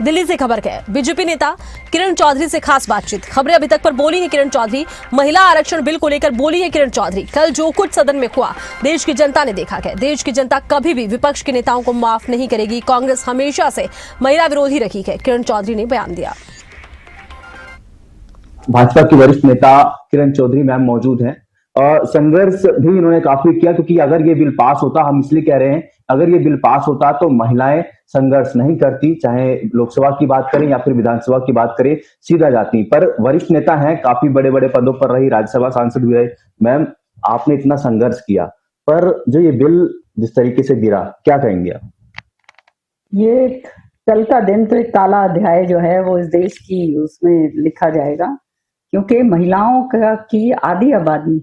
दिल्ली से खबर है। बीजेपी नेता किरण चौधरी से खास बातचीत। खबरें अभी तक पर बोली है किरण चौधरी। महिला आरक्षण बिल को लेकर बोली है किरण चौधरी। कल जो कुछ सदन में हुआ देश की जनता ने देखा है। देश की जनता कभी भी विपक्ष के नेताओं को माफ नहीं करेगी। कांग्रेस हमेशा से महिला विरोधी रही है, किरण चौधरी ने बयान दिया। भाजपा की वरिष्ठ नेता किरण चौधरी मैम मौजूद हैं और संघर्ष भी इन्होंने काफी किया, क्योंकि अगर ये बिल पास होता, हम इसलिए कह रहे हैं, अगर ये बिल पास होता तो महिलाएं संघर्ष नहीं करती, चाहे लोकसभा की बात करें या फिर विधानसभा की बात करें, सीधा जाती। पर वरिष्ठ नेता हैं, काफी बड़े बड़े पदों पर रही, राज्यसभा सांसद भी रहे। मैम, आपने इतना संघर्ष किया, पर जो ये बिल जिस तरीके से गिरा, क्या कहेंगे आप? ये कल का दिन तो एक काला अध्याय जो है वो इस देश की उसमें लिखा जाएगा, क्योंकि महिलाओं का की आधी आबादी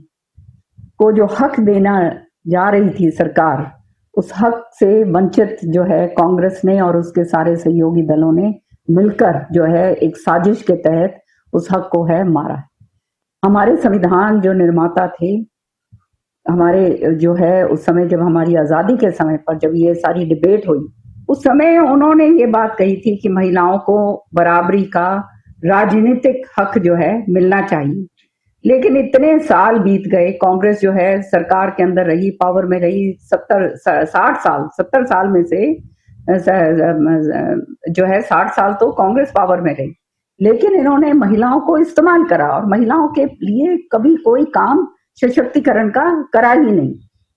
को जो हक देना जा रही थी सरकार, उस हक से वंचित जो है कांग्रेस ने और उसके सारे सहयोगी दलों ने मिलकर जो है एक साजिश के तहत उस हक को है मारा। हमारे संविधान जो निर्माता थे, हमारे जो है उस समय जब हमारी आजादी के समय पर जब ये सारी डिबेट हुई, उस समय उन्होंने ये बात कही थी कि महिलाओं को बराबरी का राजनीतिक हक जो है मिलना चाहिए। लेकिन इतने साल बीत गए, कांग्रेस जो है सरकार के अंदर रही, पावर में रही 70 साल में से जो है 60 साल तो कांग्रेस पावर में रही, लेकिन इन्होंने महिलाओं को इस्तेमाल करा और महिलाओं के लिए कभी कोई काम सशक्तिकरण का करा ही नहीं।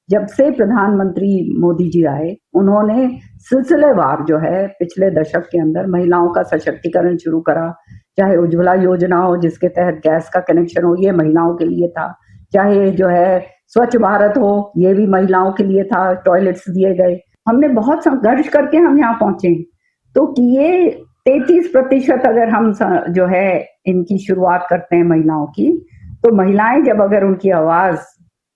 जब से प्रधानमंत्री मोदी जी आए, उन्होंने सिलसिलेवार जो है पिछले दशक के अंदर महिलाओं का सशक्तिकरण शुरू करा। चाहे उज्ज्वला योजना हो, जिसके तहत गैस का कनेक्शन हो, ये महिलाओं के लिए था। चाहे जो है स्वच्छ भारत हो, ये भी महिलाओं के लिए था, टॉयलेट्स दिए गए। हमने बहुत संघर्ष करके हम यहाँ पहुंचे। तो ये 33% अगर हम जो है इनकी शुरुआत करते हैं महिलाओं की, तो महिलाएं जब अगर उनकी आवाज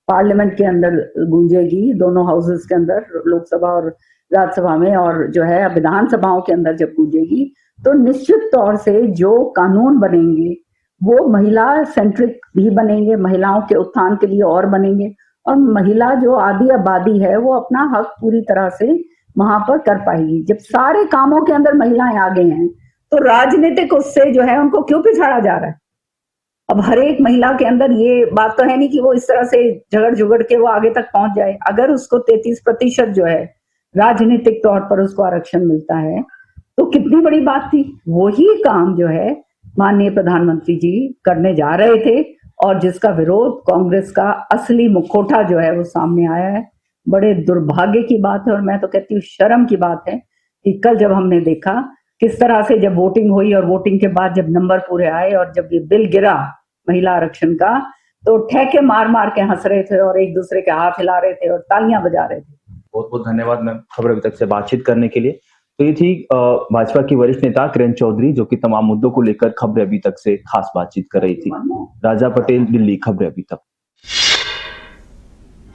पार्लियामेंट के अंदर गूंजेगी, दोनों हाउसेस के अंदर, लोकसभा और राज्यसभा में, और जो है विधानसभाओं के अंदर जब गूंजेगी, तो निश्चित तौर से जो कानून बनेंगे वो महिला सेंट्रिक भी बनेंगे, महिलाओं के उत्थान के लिए और बनेंगे, और महिला जो आधी आबादी है वो अपना हक पूरी तरह से वहां पर कर पाएगी। जब सारे कामों के अंदर महिलाएं आगे हैं, तो राजनीतिक उससे जो है उनको क्यों पिछाड़ा जा रहा है? अब हर एक महिला के अंदर ये बात तो है नहीं कि वो इस तरह से झगड़ झुगड़ के वो आगे तक पहुंच जाए। अगर उसको 33% जो है राजनीतिक तौर पर उसको आरक्षण मिलता है, तो कितनी बड़ी बात थी। वही काम जो है माननीय प्रधानमंत्री जी करने जा रहे थे, और जिसका विरोध कांग्रेस का असली मुखौटा जो है वो सामने आया है। बड़े दुर्भाग्य की बात है, और मैं तो कहती हूँ शर्म की बात है कि कल जब हमने देखा किस तरह से जब वोटिंग हुई और वोटिंग के बाद जब नंबर पूरे आए और जब ये बिल गिरा महिला आरक्षण का, तो ठेके मार मार के हंस रहे थे और एक दूसरे के हाथ हिला रहे थे और तालियां बजा रहे थे। बहुत बहुत धन्यवाद मैम खबर अभी तक से बातचीत करने के लिए। तो ये थी भाजपा की वरिष्ठ नेता किरण चौधरी, जो कि तमाम मुद्दों को लेकर खबरें अभी तक से खास बातचीत कर रही थी। राजा पटेल, दिल्ली, खबरें अभी तक।